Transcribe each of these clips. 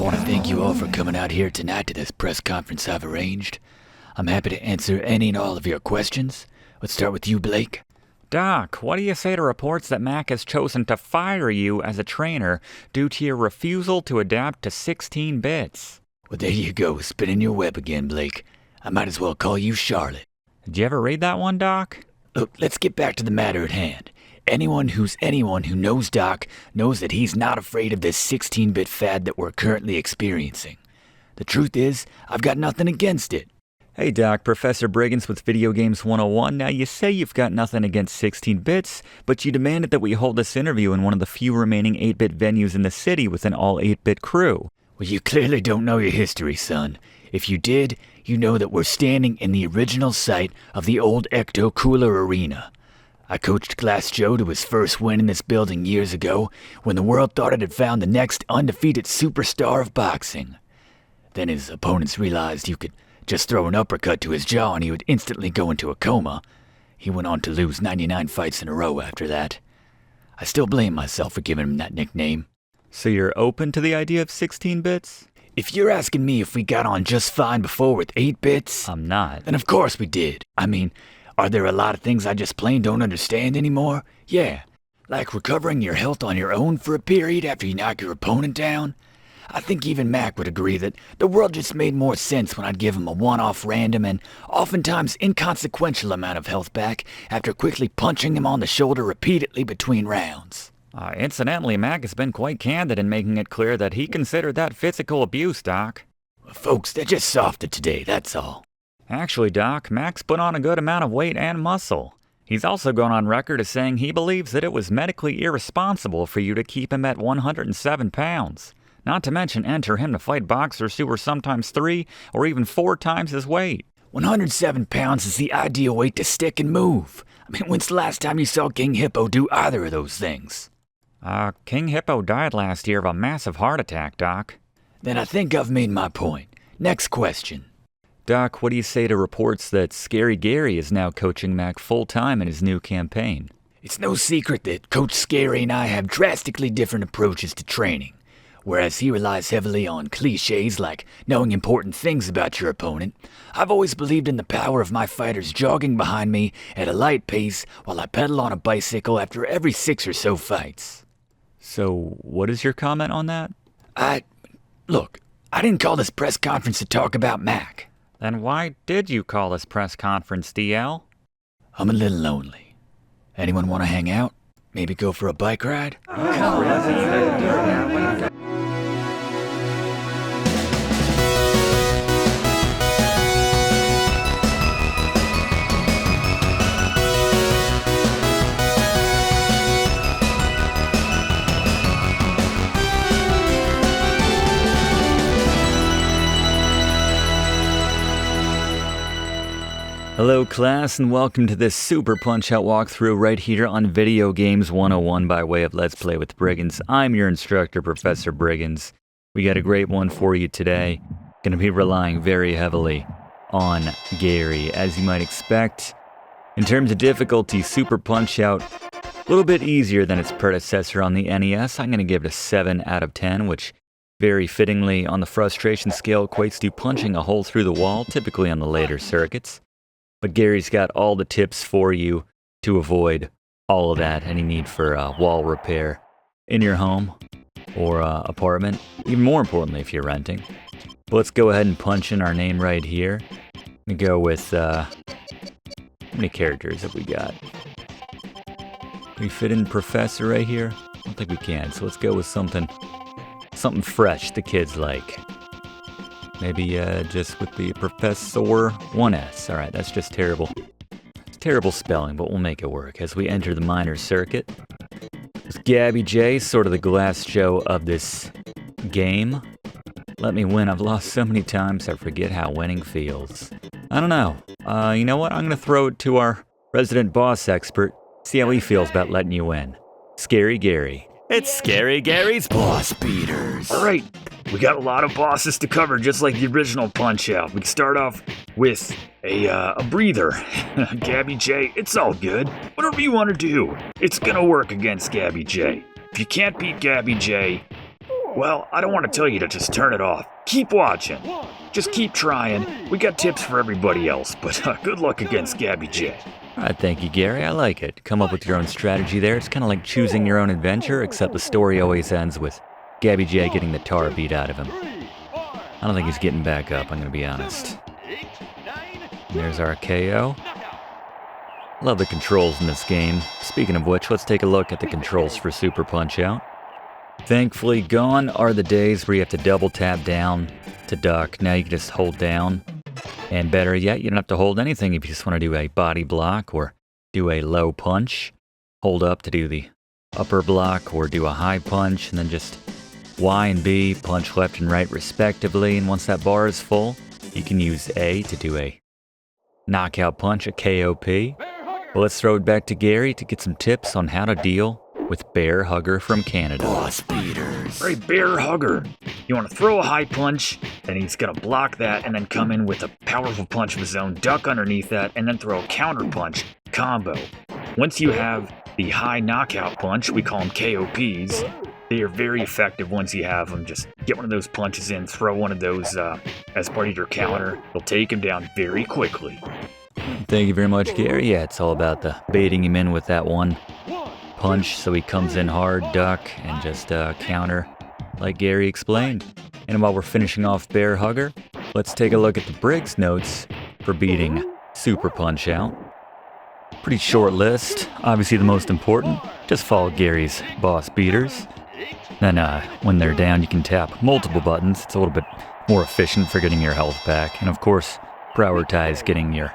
want to thank you all for coming out here tonight to this press conference I've arranged. I'm happy to answer any and all of your questions. Let's start with you, Blake. Doc, what do you say to reports that Mac has chosen to fire you as a trainer due to your refusal to adapt to 16 bits? Well, there you go, spinning your web again, Blake. I might as well call you Charlotte. Did you ever read that one, Doc? Look, let's get back to the matter at hand. Anyone who knows Doc knows that he's not afraid of this 16-bit fad that we're currently experiencing. The truth is, I've got nothing against it. Hey Doc, Professor Briggins with Video Games 101. Now you say you've got nothing against 16 bits, but you demanded that we hold this interview in one of the few remaining 8-bit venues in the city with an all 8-bit crew. Well, you clearly don't know your history, son. If you did, you know that we're standing in the original site of the old Ecto Cooler Arena. I coached Glass Joe to his first win in this building years ago when the world thought it had found the next undefeated superstar of boxing. Then his opponents realized you could just throw an uppercut to his jaw and he would instantly go into a coma. He went on to lose 99 fights in a row after that. I still blame myself for giving him that nickname. So you're open to the idea of 16 bits? If you're asking me if we got on just fine before with 8 bits... I'm not. Then of course we did. I mean, are there a lot of things I just plain don't understand anymore? Yeah. Like recovering your health on your own for a period after you knock your opponent down? I think even Mac would agree that the world just made more sense when I'd give him a one-off random and oftentimes inconsequential amount of health back after quickly punching him on the shoulder repeatedly between rounds. Incidentally, Mac has been quite candid in making it clear that he considered that physical abuse, Doc. Well, folks, they're just softer today, that's all. Actually, Doc, Mac's put on a good amount of weight and muscle. He's also gone on record as saying he believes that it was medically irresponsible for you to keep him at 107 pounds. Not to mention enter him to fight boxers who were sometimes 3 or even 4 times his weight. 107 pounds is the ideal weight to stick and move. I mean, when's the last time you saw King Hippo do either of those things? King Hippo died last year of a massive heart attack, Doc. Then I think I've made my point. Next question. Doc, what do you say to reports that Scary Gary is now coaching Mac full-time in his new campaign? It's no secret that Coach Scary and I have drastically different approaches to training. Whereas he relies heavily on cliches like knowing important things about your opponent, I've always believed in the power of my fighters jogging behind me at a light pace while I pedal on a bicycle after every 6 or so fights. So, what is your comment on that? Look, I didn't call this press conference to talk about Mac. Then why did you call this press conference, DL? I'm a little lonely. Anyone want to hang out? Maybe go for a bike ride? Hello class and welcome to this Super Punch-Out walkthrough right here on Video Games 101 by way of Let's Play with Briggins. I'm your instructor, Professor Briggins. We got a great one for you today. Gonna be relying very heavily on Gary, as you might expect. In terms of difficulty, Super Punch-Out, a little bit easier than its predecessor on the NES. I'm gonna give it a 7 out of 10, which very fittingly on the frustration scale equates to punching a hole through the wall, typically on the later circuits. But Gary's got all the tips for you to avoid all of that, any need for wall repair in your home or apartment, even more importantly if you're renting. But let's go ahead and punch in our name right here. We go with, how many characters have we got? Can we fit in Professor right here? I don't think we can, so let's go with something fresh the kids like. Maybe just with the Professor 1S. Alright, that's just terrible. It's terrible spelling, but we'll make it work as we enter the minor circuit. With Gabby J, sort of the Glass Joe of this game. Let me win. I've lost so many times I forget how winning feels. I don't know. You know what? I'm going to throw it to our resident boss expert. See how he feels about letting you win. Scary Gary. It's Scary Gary's Boss Beaters. Alright, we got a lot of bosses to cover, just like the original Punch-Out. We can start off with a breather. Gabby J, it's all good. Whatever you want to do, it's gonna work against Gabby J. If you can't beat Gabby J, Well, I don't want to tell you to just turn it off. Keep watching. Just keep trying. We got tips for everybody else, but good luck against Gabby J. All right, thank you, Gary. I like it. Come up with your own strategy there. It's kind of like choosing your own adventure, except the story always ends with Gabby J getting the tar beat out of him. I don't think he's getting back up, I'm going to be honest. And there's our KO. Love the controls in this game. Speaking of which, let's take a look at the controls for Super Punch-Out. Thankfully, gone are the days where you have to double tap down to duck. Now you can just hold down. And better yet, you don't have to hold anything if you just want to do a body block or do a low punch. Hold up to do the upper block or do a high punch, and then just Y and B, punch left and right respectively. And once that bar is full, you can use A to do a knockout punch, a KOP. Well, let's throw it back to Gary to get some tips on how to deal with Bear Hugger from Canada. Boss beaters. Alright, Bear Hugger. You want to throw a high punch, then he's going to block that and then come in with a powerful punch of his own, duck underneath that, and then throw a counter punch combo. Once you have the high knockout punch, we call them KOPs. They are very effective once you have them. Just get one of those punches in, throw one of those as part of your counter. They'll take him down very quickly. Thank you very much, Gary. Yeah, it's all about the baiting him in with that one punch so he comes in hard, duck, and just counter like Gary explained. And while we're finishing off Bear Hugger, let's take a look at the Briggs notes for beating Super Punch-Out. Pretty short list. Obviously the most important, just follow Gary's boss beaters. Then when they're down, you can tap multiple buttons. It's a little bit more efficient for getting your health back. And of course, prioritize getting your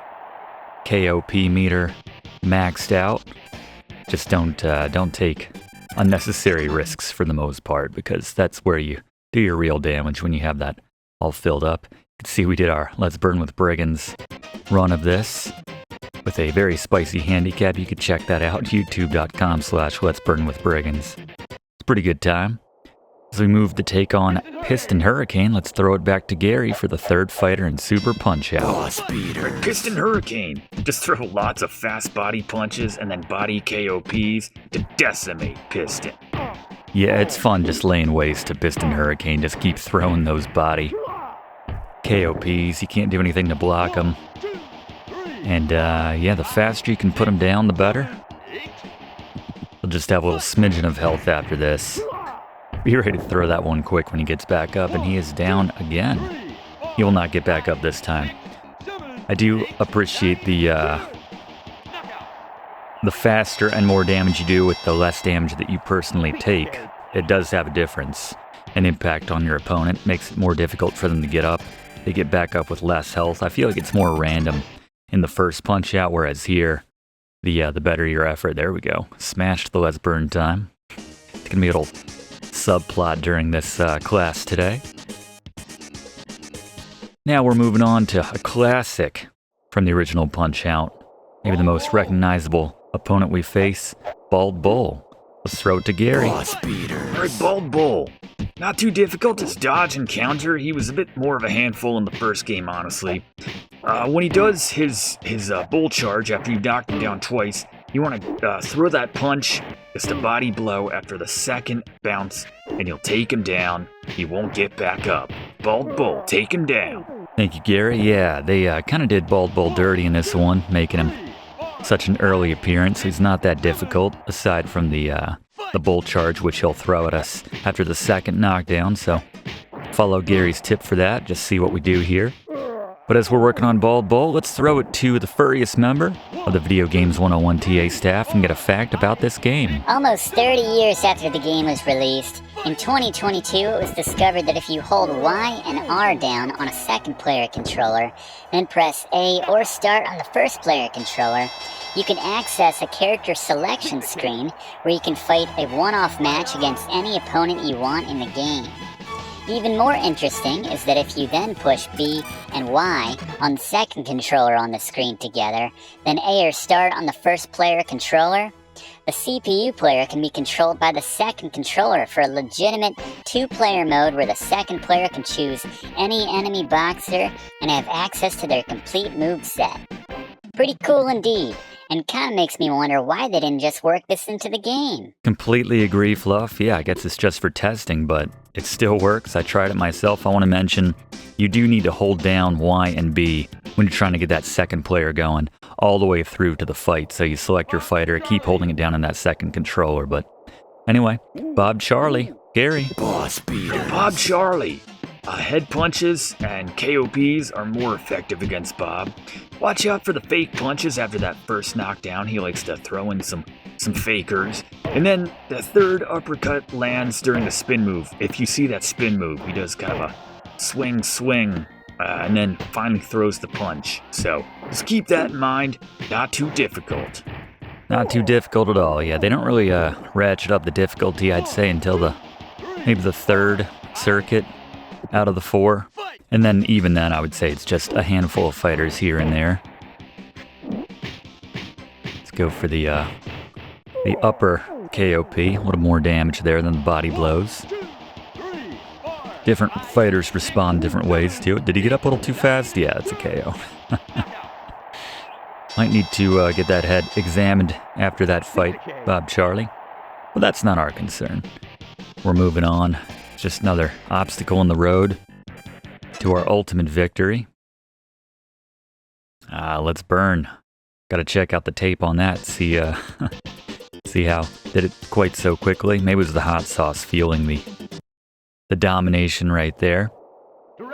KOP meter maxed out. Just don't take unnecessary risks for the most part, because that's where you do your real damage when you have that all filled up. You can see we did our Let's Burn with Brigands run of this with a very spicy handicap. You could check that out, youtube.com/Let's Burn with Brigands. It's a pretty good time. As we move to take on Piston Hurricane, let's throw it back to Gary for the third fighter in Super Punch-Out. Boss beater. Piston Hurricane. Just throw lots of fast body punches and then body KOPs to decimate Piston. Yeah, it's fun just laying waste to Piston Hurricane. Just keep throwing those body KOPs. You can't do anything to block them. And yeah, the faster you can put them down, the better. He'll just have a little smidgen of health after this. Be ready to throw that one quick when he gets back up, and he is down again. He will not get back up this time. I do appreciate the faster and more damage you do with the less damage that you personally take. It does have a difference, an impact on your opponent. Makes it more difficult for them to get up. They get back up with less health. I feel like it's more random in the first punch out, whereas here, the better your effort. There we go. Smashed the Let's Burn time. It's gonna be a little subplot during this class today. Now we're moving on to a classic from the original Punch-Out. Maybe the most recognizable opponent we face, Bald Bull. Let's throw it to Gary. Boss beater. Alright, Bald Bull. Not too difficult to dodge and counter. He was a bit more of a handful in the first game, honestly. When he does his bull charge after you've knocked him down twice, you want to throw that punch, just a body blow after the second bounce, and you'll take him down. He won't get back up. Bald Bull, take him down. Thank you, Gary. Yeah, they kind of did Bald Bull dirty in this one, making him such an early appearance. He's not that difficult, aside from the bull charge, which he'll throw at us after the second knockdown. So follow Gary's tip for that. Just see what we do here. But as we're working on Bald Bull, let's throw it to the furriest member of the Video Games 101 TA staff and get a fact about this game. Almost 30 years after the game was released, in 2022 it was discovered that if you hold Y and R down on a second player controller, then press A or start on the first player controller, you can access a character selection screen where you can fight a one-off match against any opponent you want in the game. Even more interesting is that if you then push B and Y on the second controller on the screen together, then A or start on the first player controller, the CPU player can be controlled by the second controller for a legitimate two-player mode where the second player can choose any enemy boxer and have access to their complete moveset. Pretty cool indeed. and kinda makes me wonder why they didn't just work this into the game. Completely agree, Fluff. Yeah, I guess it's just for testing, but it still works. I tried it myself. I want to mention you do need to hold down Y and B when you're trying to get that second player going all the way through to the fight. So you select your fighter, keep holding it down in that second controller. But anyway, Bob Charlie, Gary. Boss beater. Bob Charlie. Head punches and KOPs are more effective against Bob. Watch out for the fake punches after that first knockdown. He likes to throw in some fakers. And then the third uppercut lands during the spin move. If you see that spin move, he does kind of a swing, and then finally throws the punch. So just keep that in mind. Not too difficult. Not too difficult at all. Yeah, they don't really ratchet up the difficulty, I'd say, until maybe the third circuit out of the 4. And then even then, I would say it's just a handful of fighters here and there. Let's go for the upper KOP. A little more damage there than the body blows. Different fighters respond different ways to it. Did he get up a little too fast? Yeah, it's a KO. Might need to get that head examined after that fight, Bob Charlie. But that's not our concern. We're moving on. Just another obstacle in the road to our ultimate victory. Let's burn. Got to check out the tape on that. See how did it quite so quickly. Maybe it was the hot sauce fueling the domination right there.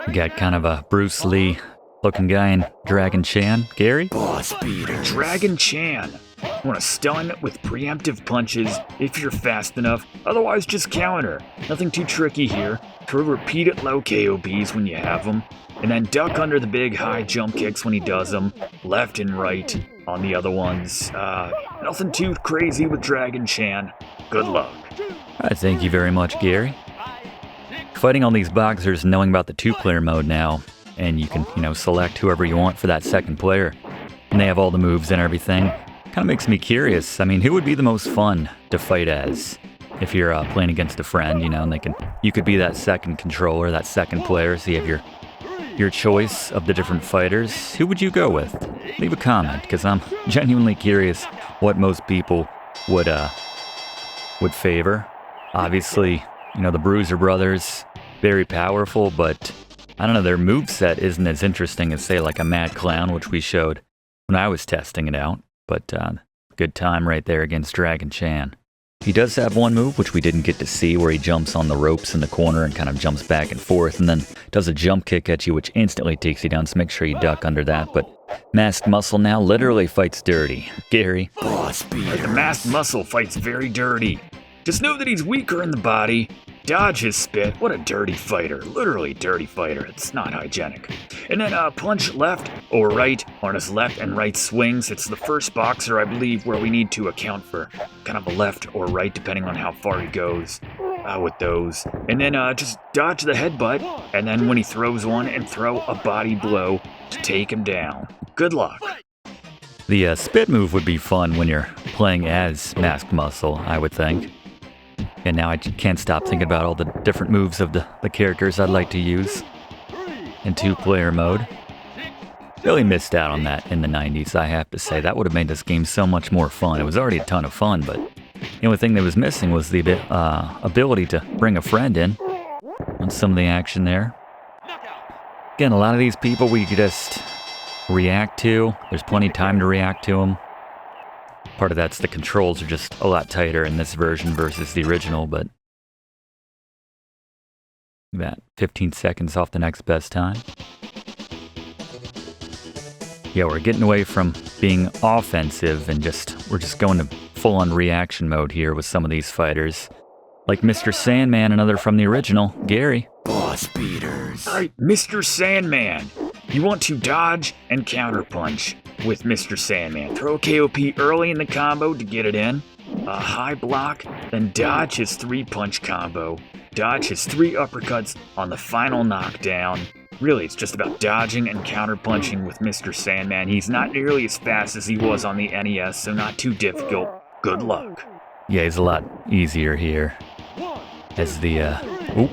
We got kind of a Bruce Lee looking guy in Dragon Chan. Gary? Boss beater. Dragon Chan. You want to stun with preemptive punches if you're fast enough, otherwise just counter. Nothing too tricky here. Throw repeated low KOBs when you have them, and then duck under the big high jump kicks when he does them, left and right on the other ones. Nothing too crazy with Dragon Chan. Good luck. Thank you very much, Gary. Fighting all these boxers, knowing about the 2-player mode now, and you can, select whoever you want for that second player, and they have all the moves and everything. Kind of makes me curious. I mean, who would be the most fun to fight as if you're playing against a friend, and you could be that second controller, that second player, so you have your choice of the different fighters. Who would you go with? Leave a comment, because I'm genuinely curious what most people would favor. Obviously, the Bruiser brothers, very powerful, but I don't know, their moveset isn't as interesting as, say, like a Mad Clown, which we showed when I was testing it out. But good time right there against Dragon Chan. He does have one move, which we didn't get to see, where he jumps on the ropes in the corner and kind of jumps back and forth, and then does a jump kick at you, which instantly takes you down, so make sure you duck under that. But Masked Muscle now literally fights dirty. Gary? Boss beater. The Masked Muscle fights very dirty. Just know that he's weaker in the body. Dodge his spit. What a dirty fighter. Literally dirty fighter. It's not hygienic. And then punch left or right on his left and right swings. It's the first boxer, I believe, where we need to account for kind of a left or right, depending on how far he goes with those. And then just dodge the headbutt. And then when he throws one, and throw a body blow to take him down. Good luck. The spit move would be fun when you're playing as Masked Muscle, I would think. And now I can't stop thinking about all the different moves of the characters I'd like to use in 2-player mode. Really missed out on that in the 90s, I have to say. That would have made this game so much more fun. It was already a ton of fun, but the only thing that was missing was the ability to bring a friend in on some of the action there. Again, a lot of these people we could just react to. There's plenty of time to react to them. Part of that's the controls are just a lot tighter in this version versus the original, but about 15 seconds off the next best time. Yeah, we're getting away from being offensive and we're just going to full-on reaction mode here with some of these fighters. Like Mr. Sandman, another from the original, Gary. Boss beaters. All right, Mr. Sandman. You want to dodge and counterpunch with Mr. Sandman. Throw a KOP early in the combo to get it in. A high block, then dodge his 3-punch combo. Dodge his 3 uppercuts on the final knockdown. Really, it's just about dodging and counterpunching with Mr. Sandman. He's not nearly as fast as he was on the NES, so not too difficult. Good luck. Yeah, he's a lot easier here. As the, you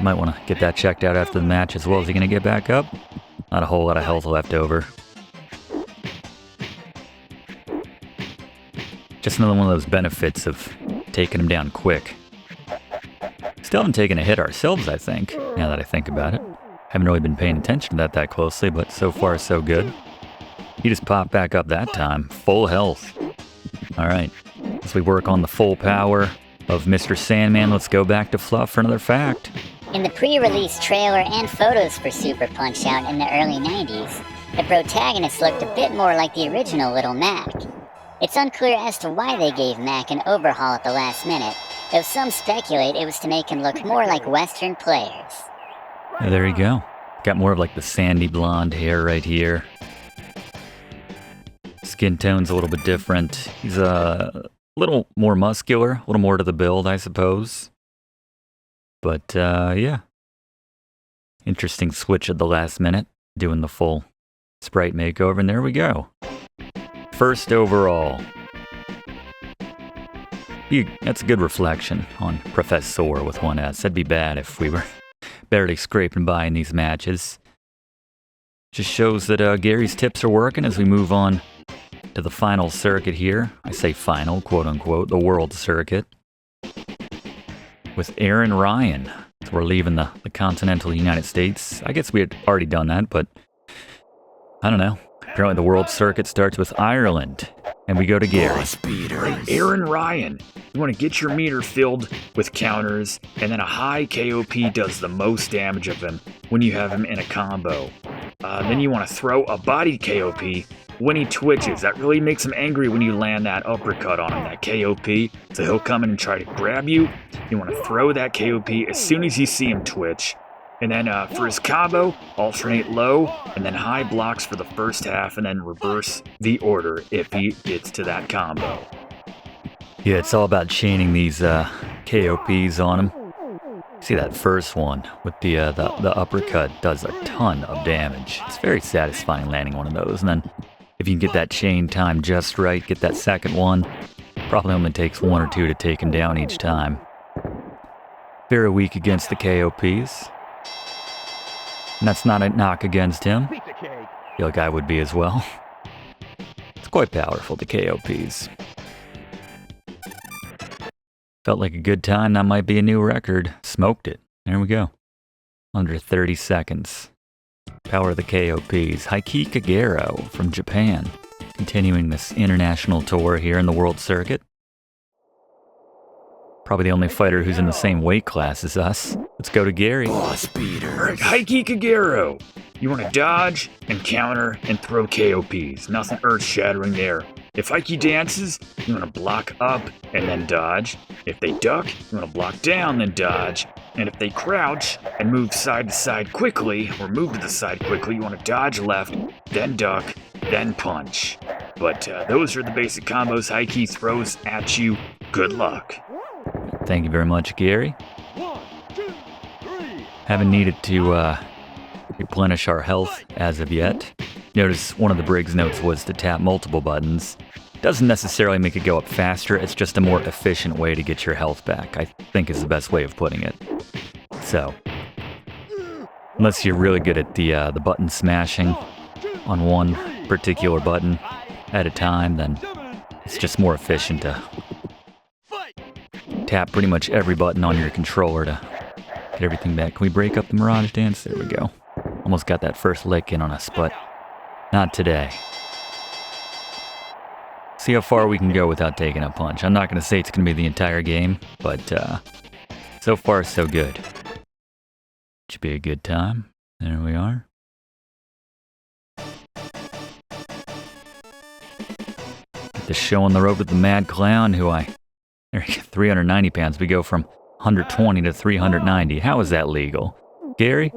might want to get that checked out after the match as well. Is he going to get back up? Not a whole lot of health left over. Just another one of those benefits of taking him down quick. Still haven't taken a hit ourselves, I think, now that I think about it. Haven't really been paying attention to that closely, but so far so good. He just popped back up that time. Full health. Alright, as we work on the full power of Mr. Sandman, let's go back to Fluff for another fact. In the pre-release trailer and photos for Super Punch-Out in the early 90s, the protagonist looked a bit more like the original Little Mac. It's unclear as to why they gave Mac an overhaul at the last minute, though some speculate it was to make him look more like Western players. Yeah, there you go. Got more of like the sandy blonde hair right here. Skin tone's a little bit different. He's a little more muscular, a little more to the build, I suppose. But, yeah. Interesting switch at the last minute, doing the full Sprite makeover, and there we go. First overall. That's a good reflection on Professor with one S. That'd be bad if we were barely scraping by in these matches. Just shows that Gary's tips are working as we move on to the final circuit here. I say final, quote unquote, the world circuit. With Aran Ryan. So we're leaving the continental United States. I guess we had already done that, but I don't know. Apparently the world circuit starts with Ireland. And we go to Gary. Aran Ryan. You want to get your meter filled with counters, and then a high KOP does the most damage of him when you have him in a combo. Then you want to throw a body KOP when he twitches. That really makes him angry when you land that uppercut on him, that KOP. So he'll come in and try to grab you. You want to throw that KOP as soon as you see him twitch. And then for his combo, alternate low and then high blocks for the first half, and then reverse the order if he gets to that combo. Yeah, it's all about chaining these KOPs on him. See that first one with the uppercut does a ton of damage. It's very satisfying landing one of those. And then if you can get that chain time just right, get that second one, probably only takes one or two to take him down each time. Very weak against the KOPs. And that's not a knock against him. I feel like I would be as well. It's quite powerful, the KOPs. Felt like a good time. That might be a new record. Smoked it. There we go. Under 30 seconds. Power of the KOPs. Heike Kagero from Japan. Continuing this international tour here in the world circuit. Probably the only fighter who's in the same weight class as us. Let's go to Gary. Alright, Heike Kagero. You want to dodge and counter and throw KOPs. Nothing earth-shattering there. If Heike dances, you want to block up and then dodge. If they duck, you want to block down then dodge. And if they crouch and move side to side quickly, or move to the side quickly, you want to dodge left, then duck, then punch. But those are the basic combos Heike throws at you. Good luck. Thank you very much, Gary. 1, 2, 3. Haven't needed to replenish our health as of yet. Notice one of the Briggs notes was to tap multiple buttons. Doesn't necessarily make it go up faster, it's just a more efficient way to get your health back, I think is the best way of putting it. So, unless you're really good at the button smashing on one particular button at a time, then it's just more efficient to tap pretty much every button on your controller to get everything back. Can we break up the Mirage Dance? There we go. Almost got that first lick in on us, but not today. See how far we can go without taking a punch. I'm not going to say it's going to be the entire game, but so far so good. Should be a good time. There we are. Get the show on the road with the Mad Clown, who there you go, 390 pounds. We go from 120 to 390. How is that legal? Gary?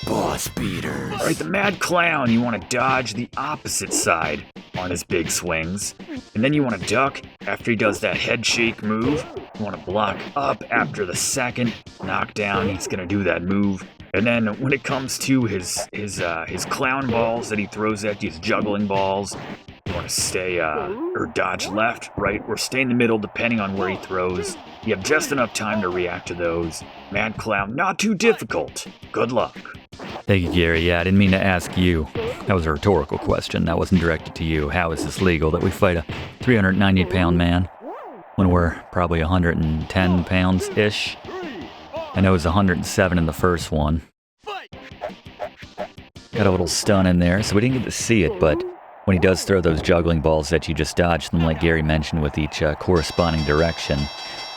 Boss beaters. Alright, the Mad Clown, you want to dodge the opposite side on his big swings. And then you want to duck after he does that head shake move. You want to block up after the second knockdown. He's going to do that move. And then when it comes to his clown balls that he throws at you, his juggling balls, you want to stay, or dodge left, right, or stay in the middle depending on where he throws. You have just enough time to react to those. Mad Clown, not too difficult. Good luck. Thank you, Gary. Yeah, I didn't mean to ask you That was a rhetorical question. That wasn't directed to you. How is this legal that we fight a 390-pound man when we're probably 110 pounds-ish? I know it was 107 in the first one. Got a little stun in there, so we didn't get to see it, but when he does throw those juggling balls that you just dodge them, like Gary mentioned, with each corresponding direction.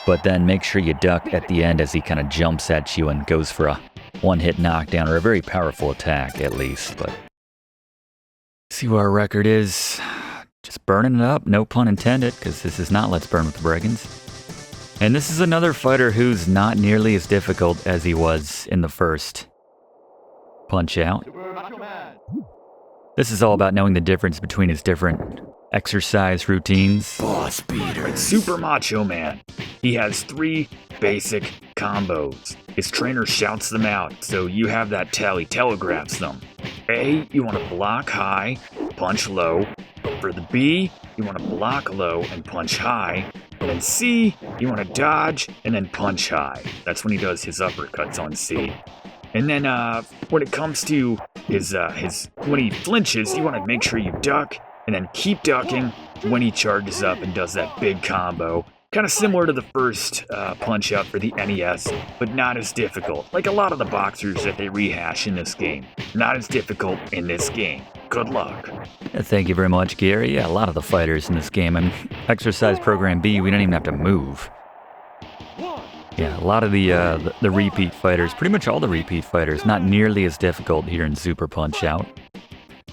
But then make sure you duck at the end as he kind of jumps at you and goes for a one-hit knockdown, or a very powerful attack, at least. But see what our record is. Just burning it up, no pun intended, because this is not Let's Burn with the Brigands. And this is another fighter who's not nearly as difficult as he was in the first Punch-Out. Macho Man. This is all about knowing the difference between his different exercise routines. Boss beater. Super Macho Man. He has 3 basic combos. His trainer shouts them out, so you have that tell. He telegraphs them. A, you want to block high, punch low. For the B, you want to block low and punch high. And then C, you want to dodge and then punch high. That's when he does his uppercuts on C. And then when it comes to his when he flinches, you want to make sure you duck and then keep ducking when he charges up and does that big combo. Kind of similar to the first Punch-Out for the NES, but not as difficult. Like a lot of the boxers that they rehash in this game. Not as difficult in this game. Good luck. Thank you very much, Gary. Yeah, a lot of the fighters in this game. I mean, Exercise Program B, we don't even have to move. Yeah, a lot of the repeat fighters, pretty much all the repeat fighters, not nearly as difficult here in Super Punch-Out.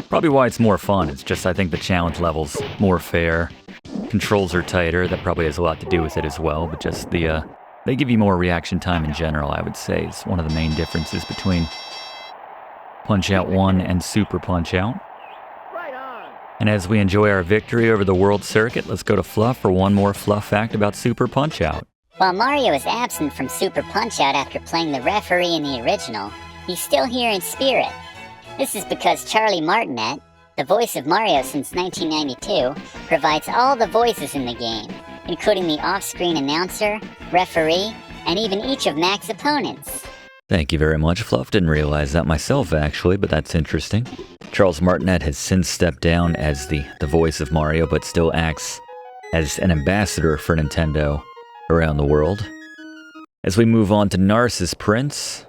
Probably why it's more fun. It's just, I think, the challenge level's more fair. Controls are tighter. That probably has a lot to do with it as well. But just they give you more reaction time in general, I would say, is one of the main differences between Punch-Out 1 and Super Punch-Out. Right on. And as we enjoy our victory over the world circuit, let's go to Fluff for one more Fluff fact about Super Punch-Out. While Mario is absent from Super Punch-Out after playing the referee in the original, he's still here in spirit. This is because Charlie Martinet, the voice of Mario since 1992, provides all the voices in the game, including the off-screen announcer, referee, and even each of Mac's opponents. Thank you very much, Fluff. Didn't realize that myself, actually, but that's interesting. Charles Martinet has since stepped down as the voice of Mario, but still acts as an ambassador for Nintendo around the world. As we move on to Narcis Prince,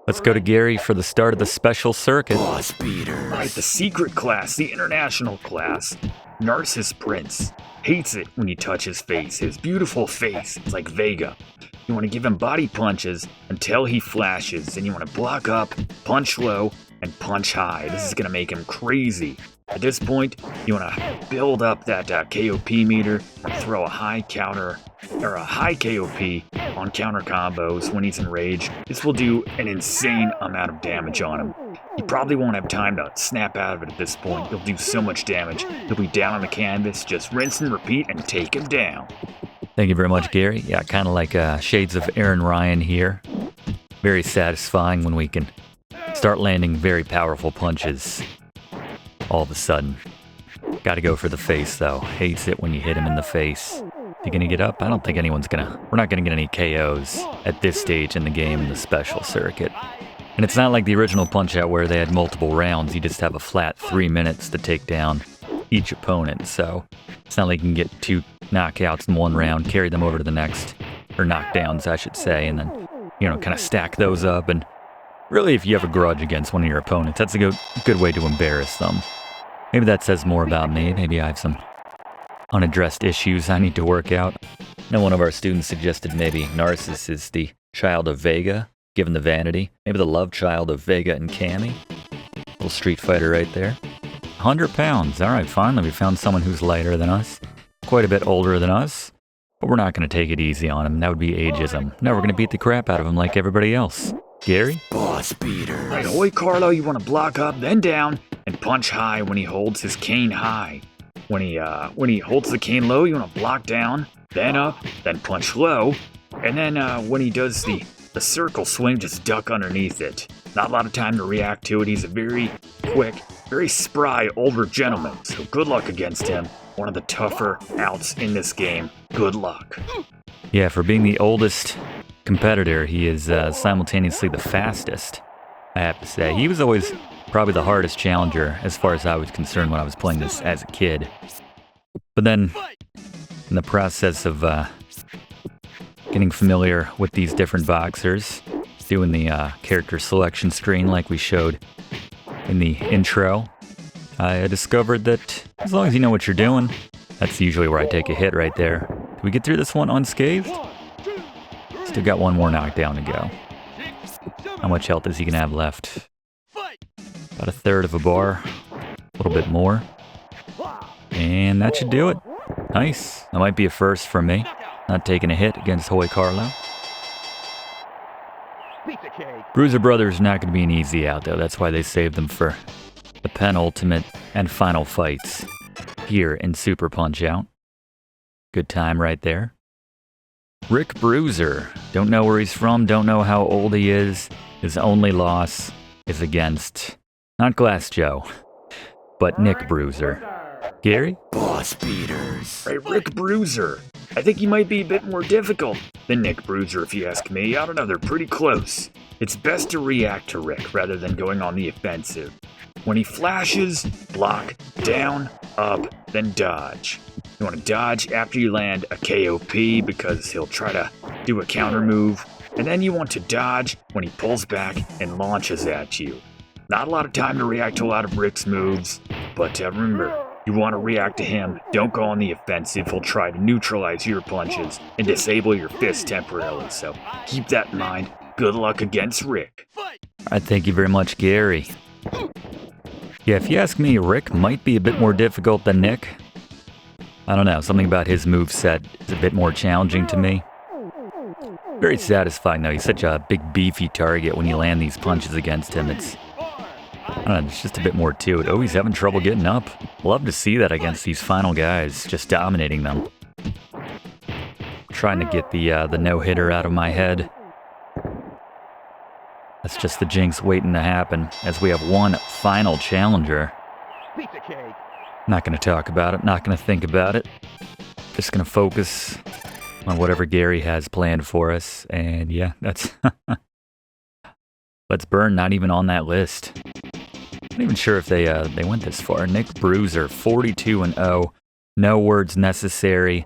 let's go to Gary for the start of the special circuit. Boss beater. Right, the secret class, the international class. Narcis Prince. Hates it when you touch his face. His beautiful face. It's like Vega. You want to give him body punches until he flashes. And you want to block up, punch low, and punch high. This is going to make him crazy. At this point, you want to build up that KOP meter and throw a high counter or a high KOP on counter combos when he's enraged. This will do an insane amount of damage on him. You probably won't have time to snap out of it at this point. He'll do so much damage. He'll be down on the canvas. Just rinse and repeat and take him down. Thank you very much, Gary. Yeah, kind of like shades of Aran Ryan here. Very satisfying when we can start landing very powerful punches all of a sudden. Gotta go for the face, though. Hates it when you hit him in the face. You gonna get up? I don't think anyone's gonna... We're not gonna get any KOs at this stage in the game in the special circuit. And it's not like the original Punch-Out where they had multiple rounds. You just have a flat 3 minutes to take down each opponent. So it's not like you can get 2 knockouts in one round, carry them over to the next, or knockdowns, I should say, and then, you know, kind of stack those up. And really, if you have a grudge against one of your opponents, that's a good way to embarrass them. Maybe that says more about me. Maybe I have some unaddressed issues I need to work out. I know one of our students suggested maybe Narcissus is the child of Vega, given the vanity. Maybe the love child of Vega and Cammy. Little Street Fighter right there. 100 pounds. All right, finally we found someone who's lighter than us. Quite a bit older than us. But we're not going to take it easy on him. That would be ageism. No, we're going to beat the crap out of him like everybody else. Gary? Boss beater. Right, ahoy, Quarlow, you want to block up, then down, and punch high when he holds his cane high. When he holds the cane low, you want to block down, then up, then punch low, and then when he does the circle swing, just duck underneath it. Not a lot of time to react to it. He's a very quick, very spry older gentleman, so good luck against him. One of the tougher outs in this game. Good luck. Yeah, for being the oldest competitor, he is simultaneously the fastest, I have to say. He was always Probably the hardest challenger as far as I was concerned when I was playing this as a kid. But then, in the process of getting familiar with these different boxers, doing the character selection screen like we showed in the intro, I discovered that as long as you know what you're doing, that's usually where I take a hit right there. Did we get through this one unscathed? Still got one more knockdown to go. How much health is he gonna have left? About a third of a bar, a little bit more. And that should do it. Nice. That might be a first for me. Not taking a hit against Heike Kagero. Bruiser Brothers not going to be an easy out, though. That's why they saved them for the penultimate and final fights here in Super Punch-Out. Good time right there. Rick Bruiser. Don't know where he's from, don't know how old he is. His only loss is against, not Glass Joe, but Nick Bruiser. Gary? Boss beaters. Hey, Rick Bruiser. I think he might be a bit more difficult than Nick Bruiser, if you ask me. I don't know, they're pretty close. It's best to react to Rick rather than going on the offensive. When he flashes, block, down, up, then dodge. You want to dodge after you land a KOP because he'll try to do a counter move. And then you want to dodge when he pulls back and launches at you. Not a lot of time to react to a lot of Rick's moves, but remember, you want to react to him. Don't go on the offensive. He'll try to neutralize your punches and disable your fist temporarily. So keep that in mind. Good luck against Rick. I thank you very much, Gary. Yeah, if you ask me, Rick might be a bit more difficult than Nick. I don't know, something about his moveset is a bit more challenging to me. Very satisfying though, he's such a big beefy target when you land these punches against him. I don't know, there's just a bit more to it. Oh, he's having trouble getting up. Love to see that against these final guys, just dominating them. Trying to get the no-hitter out of my head. That's just the jinx waiting to happen, as we have one final challenger. Not going to talk about it, not going to think about it. Just going to focus on whatever Gary has planned for us. And yeah, that's... Let's burn, not even on that list. Not even sure if they went this far. Nick Bruiser, 42-0. No words necessary.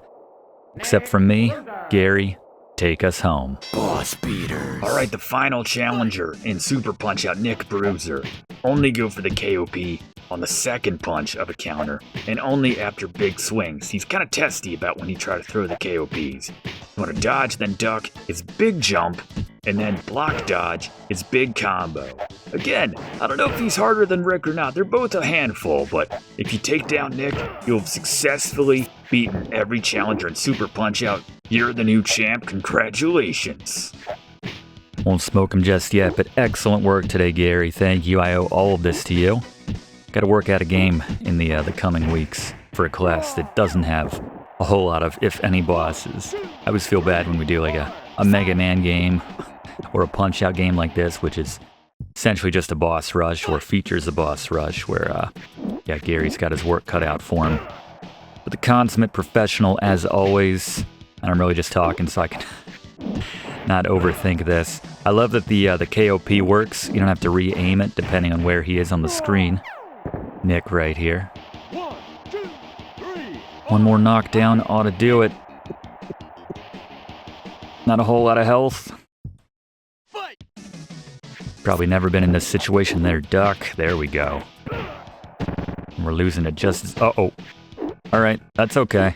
Except from me, Gary, take us home. Boss beaters. All right, the final challenger in Super Punch-Out, Nick Bruiser. Only go for the KOP on the second punch of a counter, and only after big swings. He's kind of testy about when he tries to throw the KOPs. You want to dodge, then duck, his big jump, and then block dodge, his big combo. Again, I don't know if he's harder than Rick or not. They're both a handful, but if you take down Nick, you'll have successfully beaten every challenger in Super Punch-Out. You're the new champ. Congratulations. Won't smoke him just yet, but excellent work today, Gary. Thank you. I owe all of this to you. Got to work out a game in the coming weeks for a class that doesn't have a whole lot of, if any, bosses. I always feel bad when we do like a Mega Man game or a Punch-Out game like this, which is essentially just a boss rush or features a boss rush where, yeah, Gary's got his work cut out for him. But the consummate professional, as always, and I'm really just talking so I can not overthink this. I love that the KOP works. You don't have to re-aim it depending on where he is on the screen. Nick right here. One more knockdown ought to do it. Not a whole lot of health. Probably never been in this situation there, Duck. There we go. And we're losing it just as... Uh-oh. Alright, that's okay.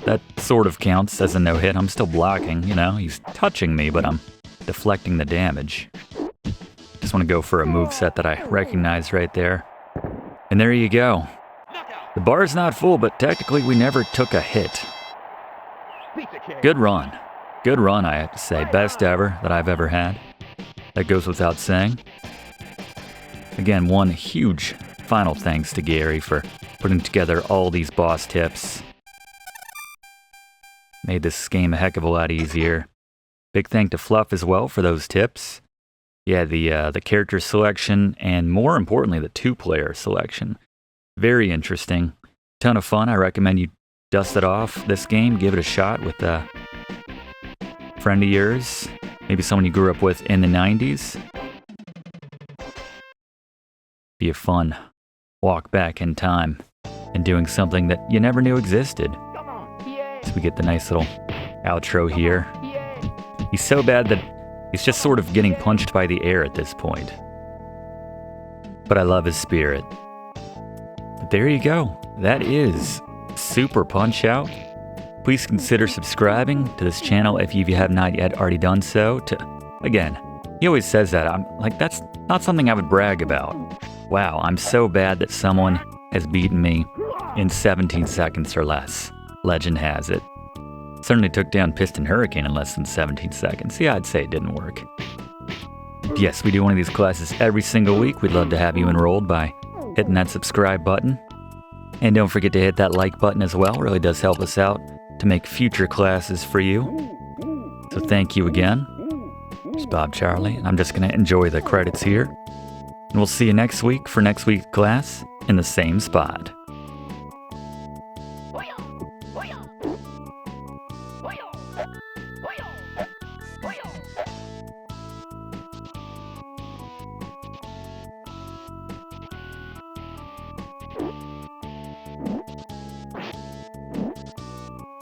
That sort of counts as a no-hit. I'm still blocking, you know. He's touching me, but I'm deflecting the damage. Just want to go for a moveset that I recognize right there. And there you go. The bar's not full, but technically we never took a hit. Good run. Good run, I have to say. Best ever that I've ever had. That goes without saying. Again, one huge final thanks to Gary for putting together all these boss tips. Made this game a heck of a lot easier. Big thank to Fluff as well for those tips. Yeah, the character selection, and more importantly, the two-player selection. Very interesting. Ton of fun. I recommend you dust it off this game. Give it a shot with a friend of yours. Maybe someone you grew up with in the 90s. Be a fun walk back in time and doing something that you never knew existed. Come on, PA. So we get the nice little outro here. PA. He's so bad that he's just sort of getting punched by the air at this point. But I love his spirit. But there you go. That is Super Punch-Out. Please consider subscribing to this channel if you have not yet already done so. Again, he always says that. I'm like, that's not something I would brag about. Wow, I'm so bad that someone has beaten me in 17 seconds or less. Legend has it. Certainly took down Piston Hurricane in less than 17 seconds. Yeah, I'd say it didn't work. Yes, we do one of these classes every single week. We'd love to have you enrolled by hitting that subscribe button. And don't forget to hit that like button as well. It really does help us out to make future classes for you. So thank you again. It's Bob Charlie, and I'm just going to enjoy the credits here. And we'll see you next week for next week's class in the same spot.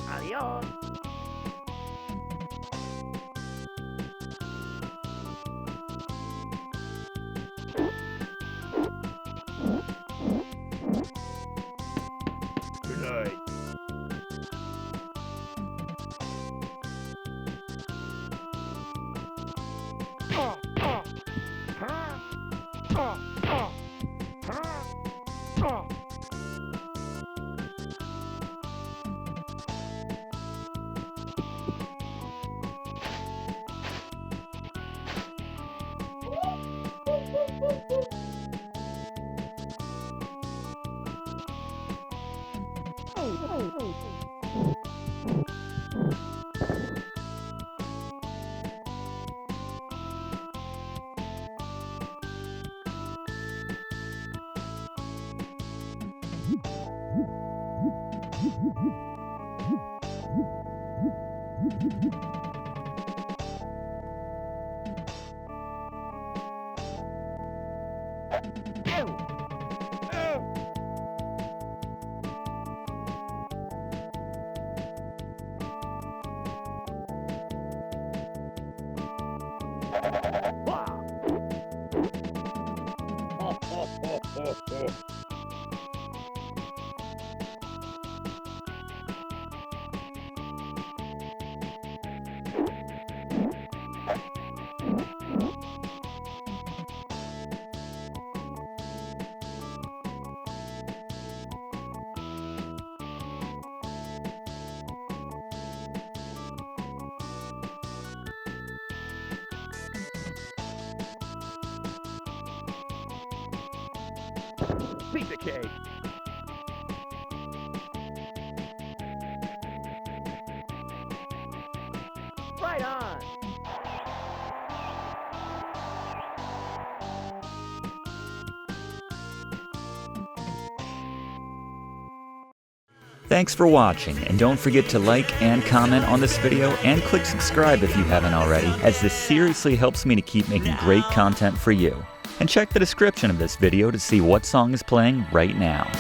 Adios. Good night. Piece of cake. Right on. Thanks for watching, and don't forget to like and comment on this video and click subscribe if you haven't already, as this seriously helps me to keep making great content for you. And check the description of this video to see what song is playing right now.